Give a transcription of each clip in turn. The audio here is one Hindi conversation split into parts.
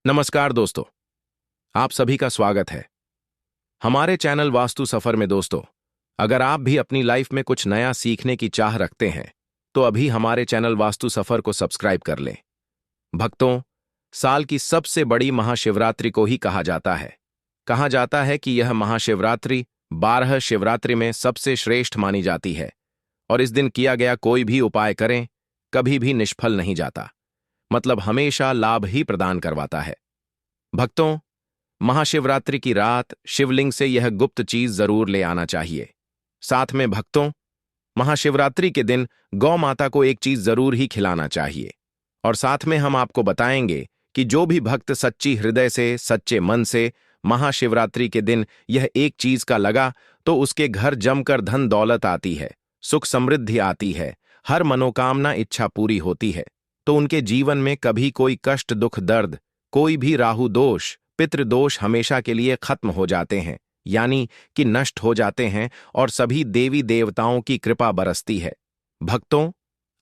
नमस्कार दोस्तों, आप सभी का स्वागत है हमारे चैनल वास्तु सफर में। दोस्तों, अगर आप भी अपनी लाइफ में कुछ नया सीखने की चाह रखते हैं तो अभी हमारे चैनल वास्तु सफर को सब्सक्राइब कर लें। भक्तों, साल की सबसे बड़ी महाशिवरात्रि को ही कहा जाता है। कहा जाता है कि यह महाशिवरात्रि 12 शिवरात्रि में सबसे श्रेष्ठ मानी जाती है और इस दिन किया गया कोई भी उपाय करें कभी भी निष्फल नहीं जाता, मतलब हमेशा लाभ ही प्रदान करवाता है। भक्तों, महाशिवरात्रि की रात शिवलिंग से यह गुप्त चीज जरूर ले आना चाहिए। साथ में भक्तों, महाशिवरात्रि के दिन गौ माता को एक चीज जरूर ही खिलाना चाहिए। और साथ में हम आपको बताएंगे कि जो भी भक्त सच्ची हृदय से, सच्चे मन से महाशिवरात्रि के दिन यह एक चीज का लगा तो उसके घर जमकर धन दौलत आती है, सुख समृद्धि आती है, हर मनोकामना इच्छा पूरी होती है। तो उनके जीवन में कभी कोई कष्ट दुख दर्द, कोई भी राहु दोष पितृदोष हमेशा के लिए खत्म हो जाते हैं, यानी कि नष्ट हो जाते हैं और सभी देवी देवताओं की कृपा बरसती है। भक्तों,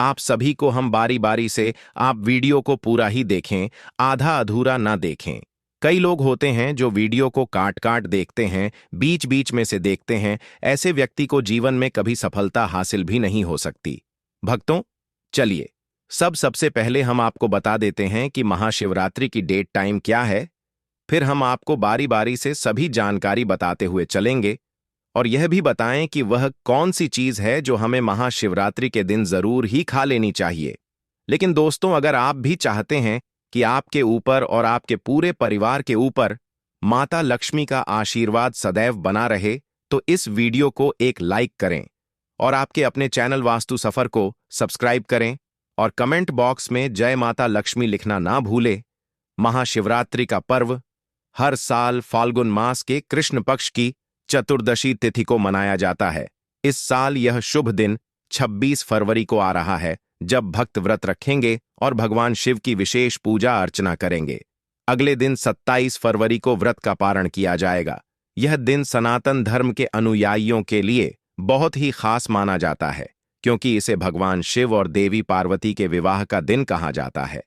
आप सभी को हम बारी बारी से आप वीडियो को पूरा ही देखें, आधा अधूरा ना देखें। कई लोग होते हैं जो वीडियो को काट काट देखते हैं, बीच बीच में से देखते हैं। ऐसे व्यक्ति को जीवन में कभी सफलता हासिल भी नहीं हो सकती। भक्तों, चलिए सबसे पहले हम आपको बता देते हैं कि महाशिवरात्रि की डेट टाइम क्या है। फिर हम आपको बारी बारी से सभी जानकारी बताते हुए चलेंगे और यह भी बताएं कि वह कौन सी चीज है जो हमें महाशिवरात्रि के दिन जरूर ही खा लेनी चाहिए। लेकिन दोस्तों, अगर आप भी चाहते हैं कि आपके ऊपर और आपके पूरे परिवार के ऊपर माता लक्ष्मी का आशीर्वाद सदैव बना रहे तो इस वीडियो को एक लाइक करें और आपके अपने चैनल वास्तु सफर को सब्सक्राइब करें और कमेंट बॉक्स में जय माता लक्ष्मी लिखना ना भूलें। महाशिवरात्रि का पर्व हर साल फाल्गुन मास के कृष्ण पक्ष की चतुर्दशी तिथि को मनाया जाता है। इस साल यह शुभ दिन 26 फरवरी को आ रहा है, जब भक्त व्रत रखेंगे और भगवान शिव की विशेष पूजा अर्चना करेंगे। अगले दिन 27 फरवरी को व्रत का पारण किया जाएगा। यह दिन सनातन धर्म के अनुयायियों के लिए बहुत ही खास माना जाता है, क्योंकि इसे भगवान शिव और देवी पार्वती के विवाह का दिन कहा जाता है।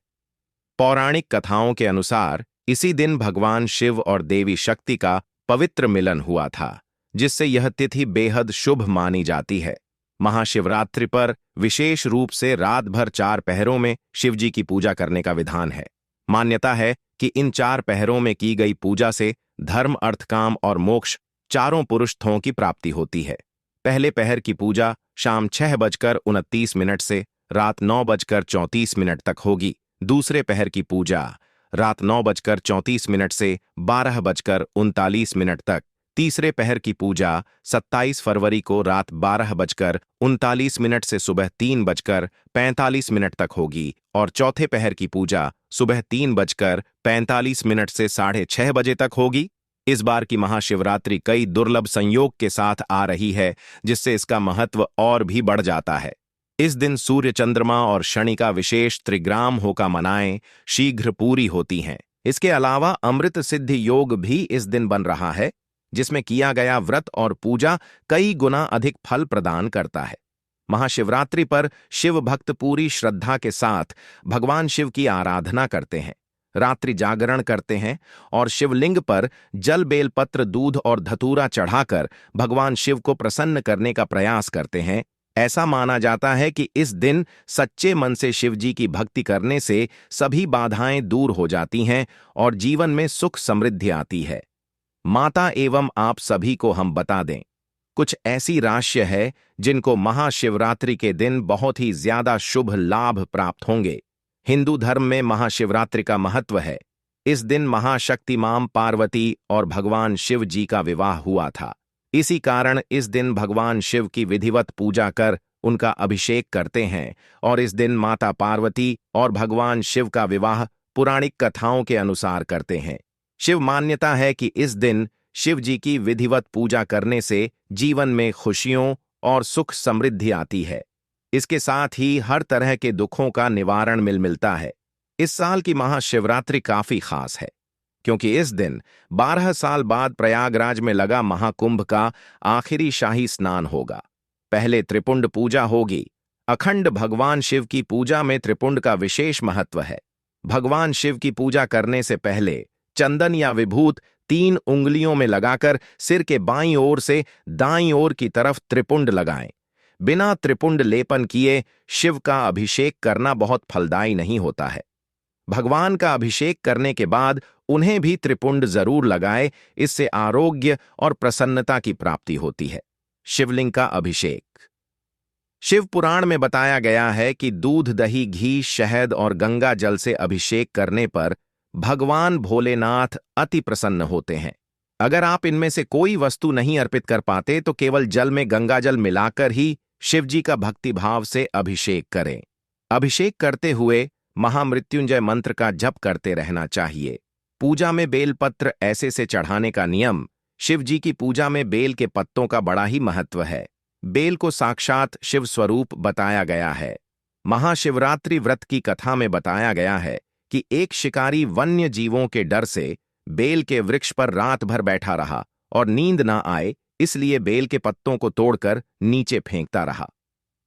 पौराणिक कथाओं के अनुसार इसी दिन भगवान शिव और देवी शक्ति का पवित्र मिलन हुआ था, जिससे यह तिथि बेहद शुभ मानी जाती है। महाशिवरात्रि पर विशेष रूप से रात भर 4 पहरों में शिवजी की पूजा करने का विधान है। मान्यता है कि इन 4 पहरों में की गई पूजा से धर्म, अर्थ, काम और मोक्ष चारों पुरुषों की प्राप्ति होती है। पहले पहर की पूजा शाम 6:29 से रात 9:34 तक होगी। दूसरे पहर की पूजा रात 9:34 से 12:39 तक। तीसरे पहर की पूजा 27 फरवरी को रात 12:39 से सुबह 3:45 तक होगी और चौथे पहर की पूजा सुबह 3:45 से 6:30 बजे तक होगी। इस बार की महाशिवरात्रि कई दुर्लभ संयोग के साथ आ रही है, जिससे इसका महत्व और भी बढ़ जाता है। इस दिन सूर्य, चंद्रमा और शनि का विशेष त्रिग्राम होका मनाएं शीघ्र पूरी होती हैं। इसके अलावा अमृत सिद्धि योग भी इस दिन बन रहा है, जिसमें किया गया व्रत और पूजा कई गुना अधिक फल प्रदान करता है। महाशिवरात्रि पर शिव भक्त पूरी श्रद्धा के साथ भगवान शिव की आराधना करते हैं, रात्रि जागरण करते हैं और शिवलिंग पर जल, बेलपत्र, दूध और धतूरा चढ़ाकर भगवान शिव को प्रसन्न करने का प्रयास करते हैं। ऐसा माना जाता है कि इस दिन सच्चे मन से शिवजी की भक्ति करने से सभी बाधाएं दूर हो जाती हैं और जीवन में सुख समृद्धि आती है। माता एवं आप सभी को हम बता दें, कुछ ऐसी राशि है जिनको महाशिवरात्रि के दिन बहुत ही ज्यादा शुभ लाभ प्राप्त होंगे। हिंदू धर्म में महाशिवरात्रि का महत्व है। इस दिन महाशक्ति मां पार्वती और भगवान शिव जी का विवाह हुआ था। इसी कारण इस दिन भगवान शिव की विधिवत पूजा कर उनका अभिषेक करते हैं और इस दिन माता पार्वती और भगवान शिव का विवाह पुराणिक कथाओं के अनुसार करते हैं। शिव मान्यता है कि इस दिन शिव जी की विधिवत पूजा करने से जीवन में खुशियों और सुख समृद्धि आती है। इसके साथ ही हर तरह के दुखों का निवारण मिलता है। इस साल की महाशिवरात्रि काफी खास है, क्योंकि इस दिन 12 साल बाद प्रयागराज में लगा महाकुंभ का आखिरी शाही स्नान होगा। पहले त्रिपुंड पूजा होगी। अखंड भगवान शिव की पूजा में त्रिपुंड का विशेष महत्व है। भगवान शिव की पूजा करने से पहले चंदन या विभूत 3 उंगलियों में लगाकर सिर के बाईं ओर से दाईं ओर की तरफ त्रिपुंड लगाएं। बिना त्रिपुंड लेपन किए शिव का अभिषेक करना बहुत फलदायी नहीं होता है। भगवान का अभिषेक करने के बाद उन्हें भी त्रिपुंड जरूर लगाए, इससे आरोग्य और प्रसन्नता की प्राप्ति होती है। शिवलिंग का अभिषेक। शिव पुराण में बताया गया है कि दूध, दही, घी, शहद और गंगा जल से अभिषेक करने पर भगवान भोलेनाथ अति प्रसन्न होते हैं। अगर आप इनमें से कोई वस्तु नहीं अर्पित कर पाते तो केवल जल में गंगा जल मिलाकर ही शिवजी का भक्तिभाव से अभिषेक करें। अभिषेक करते हुए महामृत्युंजय मंत्र का जप करते रहना चाहिए। पूजा में बेलपत्र ऐसे से चढ़ाने का नियम। शिवजी की पूजा में बेल के पत्तों का बड़ा ही महत्व है। बेल को साक्षात शिव स्वरूप बताया गया है। महाशिवरात्रि व्रत की कथा में बताया गया है कि एक शिकारी वन्य जीवों के डर से बेल के वृक्ष पर रात भर बैठा रहा और नींद ना आए, इसलिए बेल के पत्तों को तोड़कर नीचे फेंकता रहा।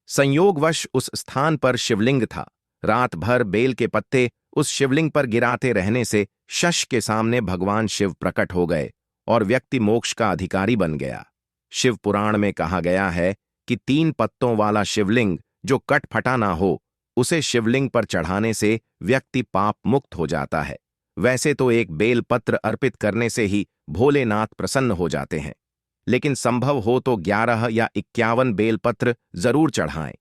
संयोगवश उस स्थान पर शिवलिंग था। रात भर बेल के पत्ते उस शिवलिंग पर गिराते रहने से शश के सामने भगवान शिव प्रकट हो गए और व्यक्ति मोक्ष का अधिकारी बन गया। शिव पुराण में कहा गया है कि 3 पत्तों वाला शिवलिंग जो कटफटा ना हो, उसे शिवलिंग पर चढ़ाने से व्यक्ति पाप मुक्त हो जाता है। वैसे तो एक बेल पत्र अर्पित करने से ही भोलेनाथ प्रसन्न हो जाते हैं, लेकिन संभव हो तो 11 या 51 बेलपत्र जरूर चढ़ाएं।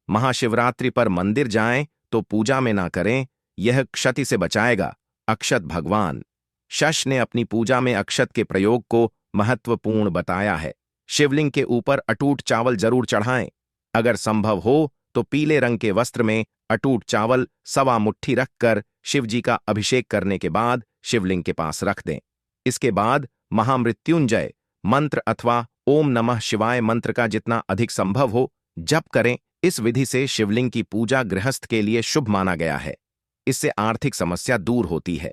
महाशिवरात्रि पर मंदिर जाएं तो पूजा में ना करें, यह क्षति से बचाएगा। अक्षत भगवान शश ने अपनी पूजा में अक्षत के प्रयोग को महत्वपूर्ण बताया है। शिवलिंग के ऊपर अटूट चावल जरूर चढ़ाएं। अगर संभव हो तो पीले रंग के वस्त्र में अटूट चावल 1.25 मुट्ठी रखकर शिवजी का अभिषेक करने के बाद शिवलिंग के पास रख दें। इसके बाद महामृत्युंजय मंत्र अथवा ओम नमः शिवाय मंत्र का जितना अधिक संभव हो जप करें। इस विधि से शिवलिंग की पूजा गृहस्थ के लिए शुभ माना गया है। इससे आर्थिक समस्या दूर होती है।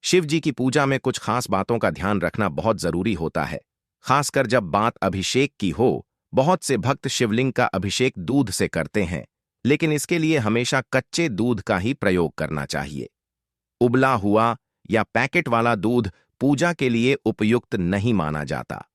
शिव जी की पूजा में कुछ खास बातों का ध्यान रखना बहुत जरूरी होता है, खासकर जब बात अभिषेक की हो। बहुत से भक्त शिवलिंग का अभिषेक दूध से करते हैं, लेकिन इसके लिए हमेशा कच्चे दूध का ही प्रयोग करना चाहिए। उबला हुआ या पैकेट वाला दूध पूजा के लिए उपयुक्त नहीं माना जाता।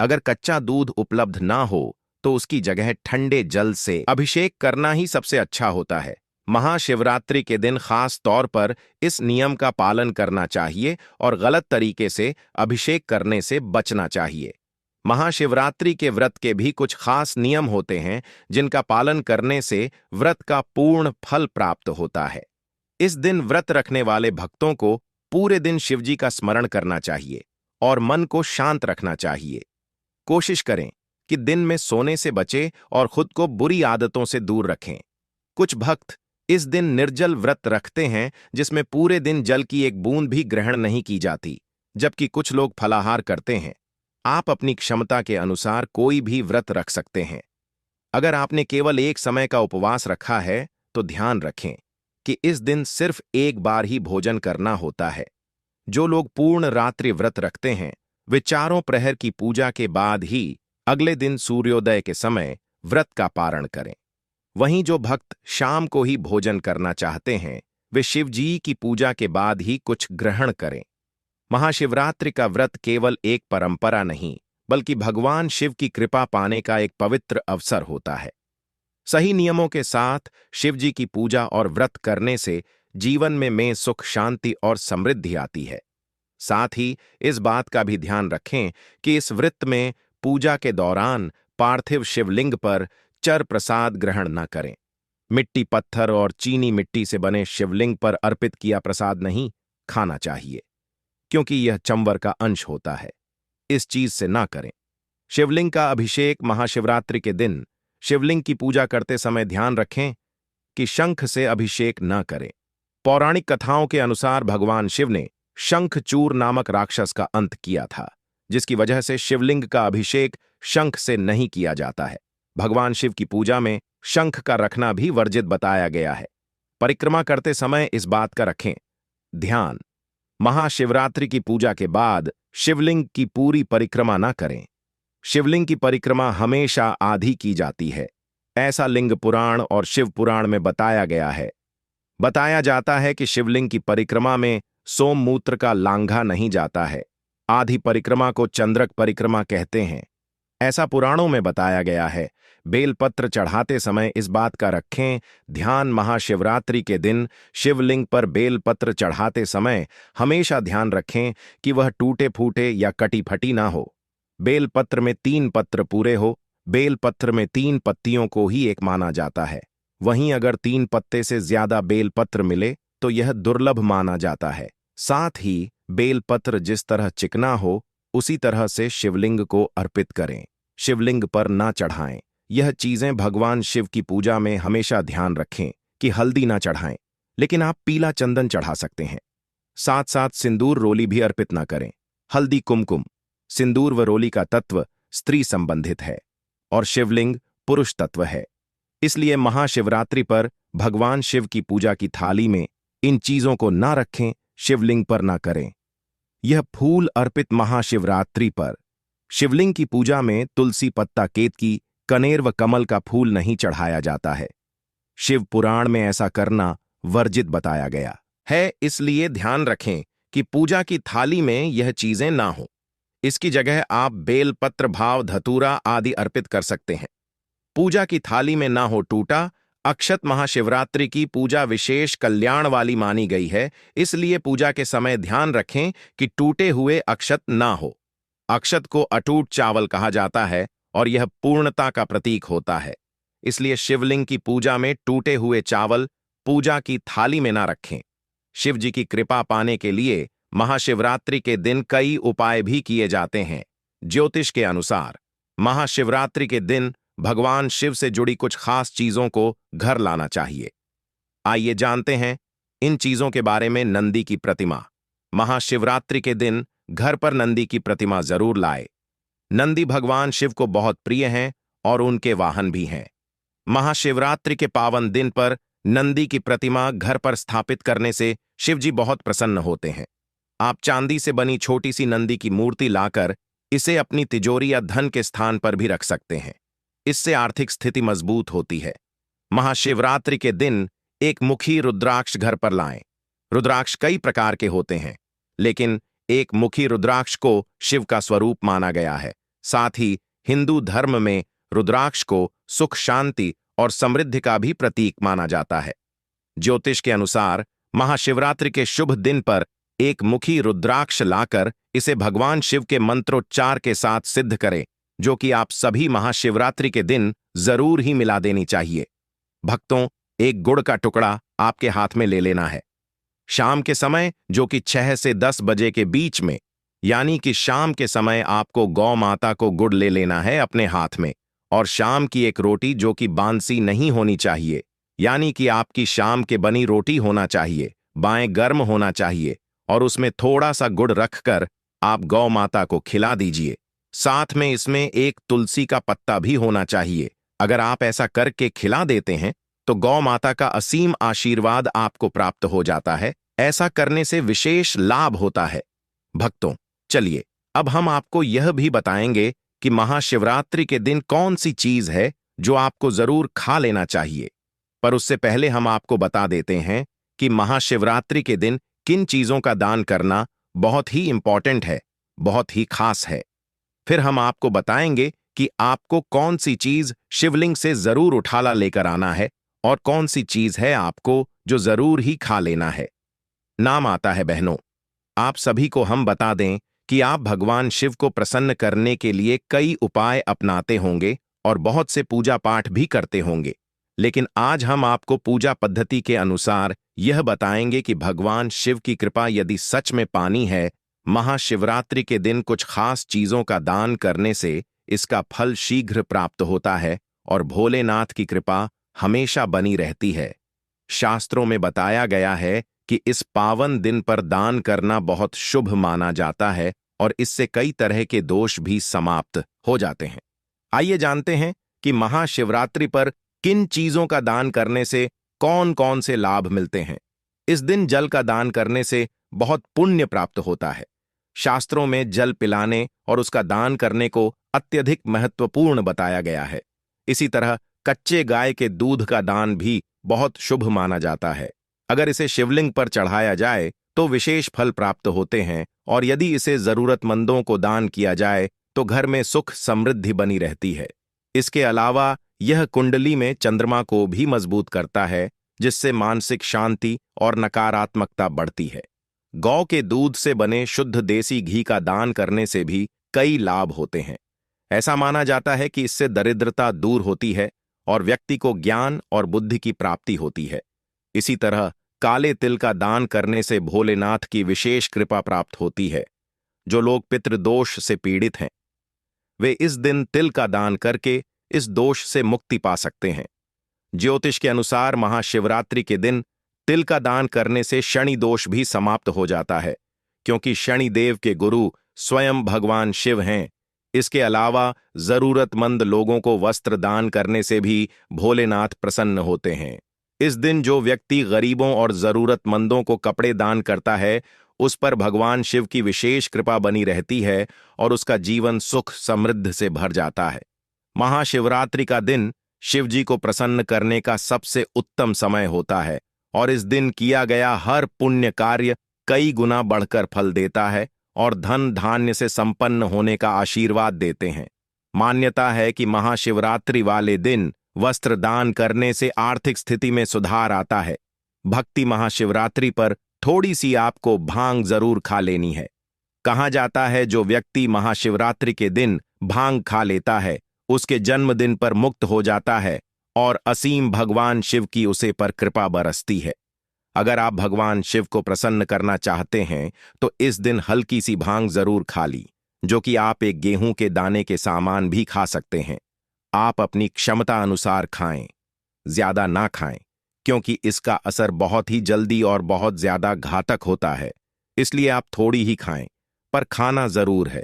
अगर कच्चा दूध उपलब्ध ना हो तो उसकी जगह ठंडे जल से अभिषेक करना ही सबसे अच्छा होता है। महाशिवरात्रि के दिन खास तौर पर इस नियम का पालन करना चाहिए और गलत तरीके से अभिषेक करने से बचना चाहिए। महाशिवरात्रि के व्रत के भी कुछ खास नियम होते हैं जिनका पालन करने से व्रत का पूर्ण फल प्राप्त होता है। इस दिन व्रत रखने वाले भक्तों को पूरे दिन शिवजी का स्मरण करना चाहिए और मन को शांत रखना चाहिए। कोशिश करें कि दिन में सोने से बचें और खुद को बुरी आदतों से दूर रखें। कुछ भक्त इस दिन निर्जल व्रत रखते हैं जिसमें पूरे दिन जल की एक बूंद भी ग्रहण नहीं की जाती, जबकि कुछ लोग फलाहार करते हैं। आप अपनी क्षमता के अनुसार कोई भी व्रत रख सकते हैं। अगर आपने केवल एक समय का उपवास रखा है तो ध्यान रखें कि इस दिन सिर्फ एक बार ही भोजन करना होता है। जो लोग पूर्ण रात्रि व्रत रखते हैं वे 4 प्रहर की पूजा के बाद ही अगले दिन सूर्योदय के समय व्रत का पारण करें। वहीं जो भक्त शाम को ही भोजन करना चाहते हैं वे शिवजी की पूजा के बाद ही कुछ ग्रहण करें। महाशिवरात्रि का व्रत केवल एक परंपरा नहीं बल्कि भगवान शिव की कृपा पाने का एक पवित्र अवसर होता है। सही नियमों के साथ शिवजी की पूजा और व्रत करने से जीवन में सुख, शांति और समृद्धि आती है। साथ ही इस बात का भी ध्यान रखें कि इस व्रत में पूजा के दौरान पार्थिव शिवलिंग पर चर प्रसाद ग्रहण न करें। मिट्टी, पत्थर और चीनी मिट्टी से बने शिवलिंग पर अर्पित किया प्रसाद नहीं खाना चाहिए, क्योंकि यह चंवर का अंश होता है। इस चीज से ना करें। शिवलिंग का अभिषेक महाशिवरात्रि के दिन शिवलिंग की पूजा करते समय ध्यान रखें कि शंख से अभिषेक न करें। पौराणिक कथाओं के अनुसार भगवान शिव ने शंखचूर नामक राक्षस का अंत किया था, जिसकी वजह से शिवलिंग का अभिषेक शंख से नहीं किया जाता है। भगवान शिव की पूजा में शंख का रखना भी वर्जित बताया गया है। परिक्रमा करते समय इस बात का रखें ध्यान। महाशिवरात्रि की पूजा के बाद शिवलिंग की पूरी परिक्रमा न करें। शिवलिंग की परिक्रमा हमेशा आधी की जाती है, ऐसा लिंग पुराण और शिव पुराण में बताया गया है। बताया जाता है कि शिवलिंग की परिक्रमा में सोममूत्र का लांघा नहीं जाता है। आधी परिक्रमा को चंद्रक परिक्रमा कहते हैं। ऐसा पुराणों में बताया गया है। बेलपत्र चढ़ाते समय इस बात का रखें ध्यान, महाशिवरात्रि के दिन शिवलिंग पर बेलपत्र चढ़ाते समय हमेशा ध्यान रखें कि वह टूटे फूटे या कटी फटी ना हो। बेलपत्र में 3 पत्र पूरे हो। बेलपत्र में 3 पत्तियों को ही एक माना जाता है। वहीं अगर 3 पत्ते से ज्यादा बेलपत्र मिले तो यह दुर्लभ माना जाता है। साथ ही बेलपत्र जिस तरह चिकना हो उसी तरह से शिवलिंग को अर्पित करें। शिवलिंग पर ना चढ़ाएं। यह चीजें भगवान शिव की पूजा में हमेशा ध्यान रखें कि हल्दी ना चढ़ाएं, लेकिन आप पीला चंदन चढ़ा सकते हैं। साथ साथ सिंदूर रोली भी अर्पित ना करें। हल्दी, कुमकुम, सिंदूर व रोली का तत्व स्त्री संबंधित है और शिवलिंग पुरुष तत्व है। इसलिए महाशिवरात्रि पर भगवान शिव की पूजा की थाली में इन चीजों को ना रखें, शिवलिंग पर ना करें। यह फूल अर्पित महाशिवरात्रि पर शिवलिंग की पूजा में तुलसी, पत्ता, केतकी, कनेर व कमल का फूल नहीं चढ़ाया जाता है। शिव पुराण में ऐसा करना वर्जित बताया गया है। इसलिए ध्यान रखें कि पूजा की थाली में यह चीजें ना हो। इसकी जगह आप बेलपत्र, भाव, धतूरा आदि अर्पित कर सकते हैं। पूजा की थाली में ना हो टूटा अक्षत। महाशिवरात्रि की पूजा विशेष कल्याण वाली मानी गई है, इसलिए पूजा के समय ध्यान रखें कि टूटे हुए अक्षत ना हो। अक्षत को अटूट चावल कहा जाता है और यह पूर्णता का प्रतीक होता है। इसलिए शिवलिंग की पूजा में टूटे हुए चावल पूजा की थाली में ना रखें। शिव जी की कृपा पाने के लिए महाशिवरात्रि के दिन कई उपाय भी किए जाते हैं। ज्योतिष के अनुसार महाशिवरात्रि के दिन भगवान शिव से जुड़ी कुछ खास चीजों को घर लाना चाहिए। आइए जानते हैं इन चीजों के बारे में। नंदी की प्रतिमा। महाशिवरात्रि के दिन घर पर नंदी की प्रतिमा जरूर लाए। नंदी भगवान शिव को बहुत प्रिय हैं और उनके वाहन भी हैं। महाशिवरात्रि के पावन दिन पर नंदी की प्रतिमा घर पर स्थापित करने से शिव जी बहुत प्रसन्न होते हैं। आप चांदी से बनी छोटी सी नंदी की मूर्ति लाकर इसे अपनी तिजोरी या धन के स्थान पर भी रख सकते हैं। इससे आर्थिक स्थिति मजबूत होती है। महाशिवरात्रि के दिन एक मुखी रुद्राक्ष घर पर लाएं। रुद्राक्ष कई प्रकार के होते हैं, लेकिन एक मुखी रुद्राक्ष को शिव का स्वरूप माना गया है। साथ ही हिंदू धर्म में रुद्राक्ष को सुख, शांति और समृद्धि का भी प्रतीक माना जाता है। ज्योतिष के अनुसार महाशिवरात्रि के शुभ दिन पर एक मुखी रुद्राक्ष लाकर इसे भगवान शिव के मंत्रोच्चार के साथ सिद्ध करें, जो कि आप सभी महाशिवरात्रि के दिन जरूर ही मिला देनी चाहिए। भक्तों, एक गुड़ का टुकड़ा आपके हाथ में ले लेना है। शाम के समय, जो कि 6 से 10 बजे के बीच में, यानी कि शाम के समय आपको गौ माता को गुड़ ले लेना है अपने हाथ में। और शाम की एक रोटी जो कि बांसी नहीं होनी चाहिए, यानी कि आपकी शाम के बनी रोटी होना चाहिए, बाएं गर्म होना चाहिए और उसमें थोड़ा सा गुड़ रखकर आप गौ माता को खिला दीजिए। साथ में इसमें एक तुलसी का पत्ता भी होना चाहिए। अगर आप ऐसा करके खिला देते हैं तो गौ माता का असीम आशीर्वाद आपको प्राप्त हो जाता है। ऐसा करने से विशेष लाभ होता है। भक्तों, चलिए अब हम आपको यह भी बताएंगे कि महाशिवरात्रि के दिन कौन सी चीज है जो आपको जरूर खा लेना चाहिए। पर उससे पहले हम आपको बता देते हैं कि महाशिवरात्रि के दिन किन चीजों का दान करना बहुत ही इंपॉर्टेंट है, बहुत ही खास है। फिर हम आपको बताएंगे कि आपको कौन सी चीज शिवलिंग से जरूर उठाला लेकर आना है और कौन सी चीज है आपको जो जरूर ही खा लेना है। नाम आता है बहनों, आप सभी को हम बता दें कि आप भगवान शिव को प्रसन्न करने के लिए कई उपाय अपनाते होंगे और बहुत से पूजा पाठ भी करते होंगे। लेकिन आज हम आपको पूजा पद्धति के अनुसार यह बताएंगे कि भगवान शिव की कृपा यदि सच में पानी है, महाशिवरात्रि के दिन कुछ खास चीजों का दान करने से इसका फल शीघ्र प्राप्त होता है और भोलेनाथ की कृपा हमेशा बनी रहती है। शास्त्रों में बताया गया है कि इस पावन दिन पर दान करना बहुत शुभ माना जाता है और इससे कई तरह के दोष भी समाप्त हो जाते हैं। आइए जानते हैं कि महाशिवरात्रि पर किन चीजों का दान करने से कौन कौन से लाभ मिलते हैं। इस दिन जल का दान करने से बहुत पुण्य प्राप्त होता है। शास्त्रों में जल पिलाने और उसका दान करने को अत्यधिक महत्वपूर्ण बताया गया है। इसी तरह कच्चे गाय के दूध का दान भी बहुत शुभ माना जाता है। अगर इसे शिवलिंग पर चढ़ाया जाए तो विशेष फल प्राप्त होते हैं, और यदि इसे जरूरतमंदों को दान किया जाए तो घर में सुख समृद्धि बनी रहती है। इसके अलावा यह कुंडली में चंद्रमा को भी मजबूत करता है, जिससे मानसिक शांति और नकारात्मकता बढ़ती है। गौ के दूध से बने शुद्ध देसी घी का दान करने से भी कई लाभ होते हैं। ऐसा माना जाता है कि इससे दरिद्रता दूर होती है और व्यक्ति को ज्ञान और बुद्धि की प्राप्ति होती है। इसी तरह काले तिल का दान करने से भोलेनाथ की विशेष कृपा प्राप्त होती है। जो लोग पितृदोष से पीड़ित हैं, वे इस दिन तिल का दान करके इस दोष से मुक्ति पा सकते हैं। ज्योतिष के अनुसार महाशिवरात्रि के दिन तिल का दान करने से शनि दोष भी समाप्त हो जाता है, क्योंकि शनि देव के गुरु स्वयं भगवान शिव हैं। इसके अलावा जरूरतमंद लोगों को वस्त्र दान करने से भी भोलेनाथ प्रसन्न होते हैं। इस दिन जो व्यक्ति गरीबों और जरूरतमंदों को कपड़े दान करता है, उस पर भगवान शिव की विशेष कृपा बनी रहती है और उसका जीवन सुख समृद्ध से भर जाता है। महाशिवरात्रि का दिन शिवजी को प्रसन्न करने का सबसे उत्तम समय होता है, और इस दिन किया गया हर पुण्य कार्य कई गुना बढ़कर फल देता है और धन धान्य से संपन्न होने का आशीर्वाद देते हैं। मान्यता है कि महाशिवरात्रि वाले दिन वस्त्र दान करने से आर्थिक स्थिति में सुधार आता है। भक्ति महाशिवरात्रि पर थोड़ी सी आपको भांग जरूर खा लेनी है। कहा जाता है जो व्यक्ति महाशिवरात्रि के दिन भांग खा लेता है, उसके जन्मदिन पर मुक्त हो जाता है और असीम भगवान शिव की उसे पर कृपा बरसती है। अगर आप भगवान शिव को प्रसन्न करना चाहते हैं तो इस दिन हल्की सी भांग जरूर खा ली, जो कि आप एक गेहूं के दाने के सामान भी खा सकते हैं। आप अपनी क्षमता अनुसार खाएं, ज्यादा ना खाएं, क्योंकि इसका असर बहुत ही जल्दी और बहुत ज्यादा घातक होता है। इसलिए आप थोड़ी ही खाएं, पर खाना जरूर है।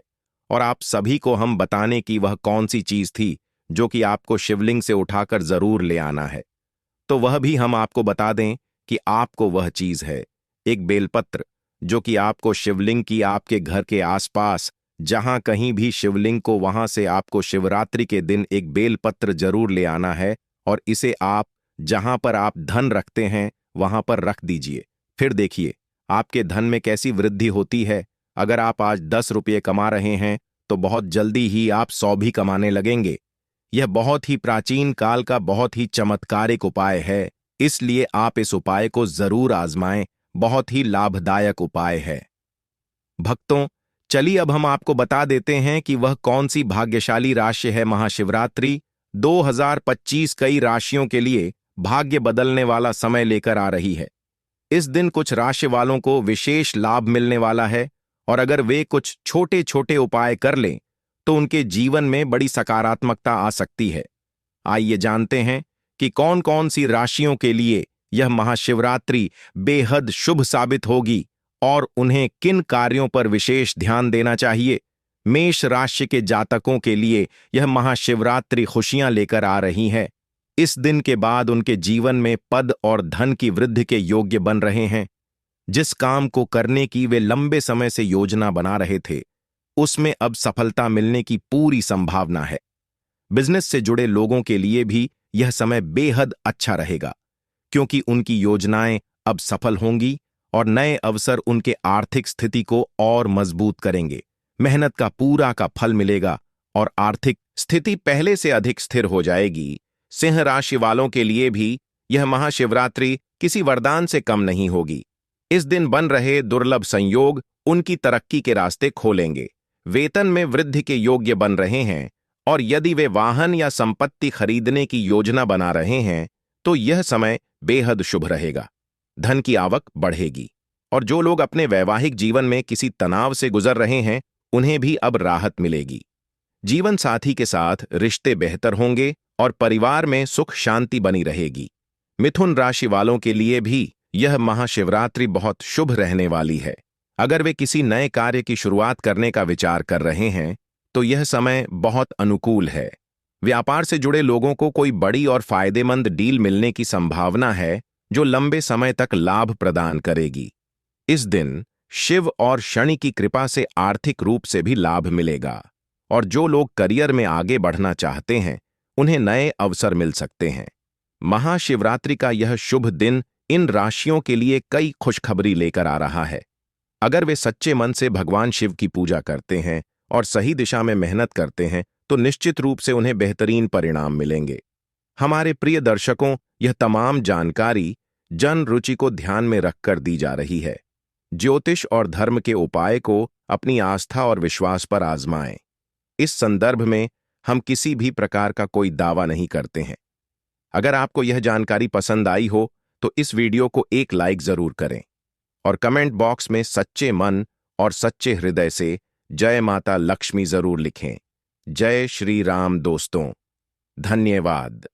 और आप सभी को हम बताने की वह कौन सी चीज थी जो कि आपको शिवलिंग से उठाकर जरूर ले आना है, तो वह भी हम आपको बता दें कि आपको वह चीज है एक बेलपत्र, जो कि आपको शिवलिंग की आपके घर के आसपास जहां कहीं भी शिवलिंग को, वहां से आपको शिवरात्रि के दिन एक बेलपत्र जरूर ले आना है, और इसे आप जहां पर आप धन रखते हैं वहां पर रख दीजिए। फिर देखिए आपके धन में कैसी वृद्धि होती है। अगर आप आज 10 रुपये कमा रहे हैं तो बहुत जल्दी ही आप 100 भी कमाने लगेंगे। यह बहुत ही प्राचीन काल का बहुत ही चमत्कारिक उपाय है, इसलिए आप इस उपाय को जरूर आजमाएं। बहुत ही लाभदायक उपाय है। भक्तों, चलिए अब हम आपको बता देते हैं कि वह कौन सी भाग्यशाली राशि है। महाशिवरात्रि 2025 कई राशियों के लिए भाग्य बदलने वाला समय लेकर आ रही है। इस दिन कुछ राशि वालों को विशेष लाभ मिलने वाला है, और अगर वे कुछ छोटे छोटे उपाय कर लें तो उनके जीवन में बड़ी सकारात्मकता आ सकती है। आइए जानते हैं कि कौन कौन सी राशियों के लिए यह महाशिवरात्रि बेहद शुभ साबित होगी और उन्हें किन कार्यों पर विशेष ध्यान देना चाहिए। मेष राशि के जातकों के लिए यह महाशिवरात्रि खुशियां लेकर आ रही है। इस दिन के बाद उनके जीवन में पद और धन की वृद्धि के योग्य बन रहे हैं। जिस काम को करने की वे लंबे समय से योजना बना रहे थे, उसमें अब सफलता मिलने की पूरी संभावना है। बिजनेस से जुड़े लोगों के लिए भी यह समय बेहद अच्छा रहेगा, क्योंकि उनकी योजनाएं अब सफल होंगी और नए अवसर उनके आर्थिक स्थिति को और मजबूत करेंगे। मेहनत का पूरा का फल मिलेगा और आर्थिक स्थिति पहले से अधिक स्थिर हो जाएगी। सिंह राशि वालों के लिए भी यह महाशिवरात्रि किसी वरदान से कम नहीं होगी। इस दिन बन रहे दुर्लभ संयोग उनकी तरक्की के रास्ते खोलेंगे। वेतन में वृद्धि के योग्य बन रहे हैं, और यदि वे वाहन या संपत्ति खरीदने की योजना बना रहे हैं तो यह समय बेहद शुभ रहेगा। धन की आवक बढ़ेगी, और जो लोग अपने वैवाहिक जीवन में किसी तनाव से गुजर रहे हैं उन्हें भी अब राहत मिलेगी। जीवन साथी के साथ रिश्ते बेहतर होंगे और परिवार में सुख शांति बनी रहेगी। मिथुन राशि वालों के लिए भी यह महाशिवरात्रि बहुत शुभ रहने वाली है। अगर वे किसी नए कार्य की शुरुआत करने का विचार कर रहे हैं तो यह समय बहुत अनुकूल है। व्यापार से जुड़े लोगों को कोई बड़ी और फायदेमंद डील मिलने की संभावना है, जो लंबे समय तक लाभ प्रदान करेगी। इस दिन शिव और शनि की कृपा से आर्थिक रूप से भी लाभ मिलेगा, और जो लोग करियर में आगे बढ़ना चाहते हैं उन्हें नए अवसर मिल सकते हैं। महाशिवरात्रि का यह शुभ दिन इन राशियों के लिए कई खुशखबरी लेकर आ रहा है। अगर वे सच्चे मन से भगवान शिव की पूजा करते हैं और सही दिशा में मेहनत करते हैं तो निश्चित रूप से उन्हें बेहतरीन परिणाम मिलेंगे। हमारे प्रिय दर्शकों, यह तमाम जानकारी जन रुचि को ध्यान में रखकर दी जा रही है। ज्योतिष और धर्म के उपाय को अपनी आस्था और विश्वास पर आजमाएं। इस संदर्भ में हम किसी भी प्रकार का कोई दावा नहीं करते हैं। अगर आपको यह जानकारी पसंद आई हो तो इस वीडियो को एक लाइक जरूर करें और कमेंट बॉक्स में सच्चे मन और सच्चे हृदय से जय माता लक्ष्मी जरूर लिखें। जय श्री राम दोस्तों, धन्यवाद।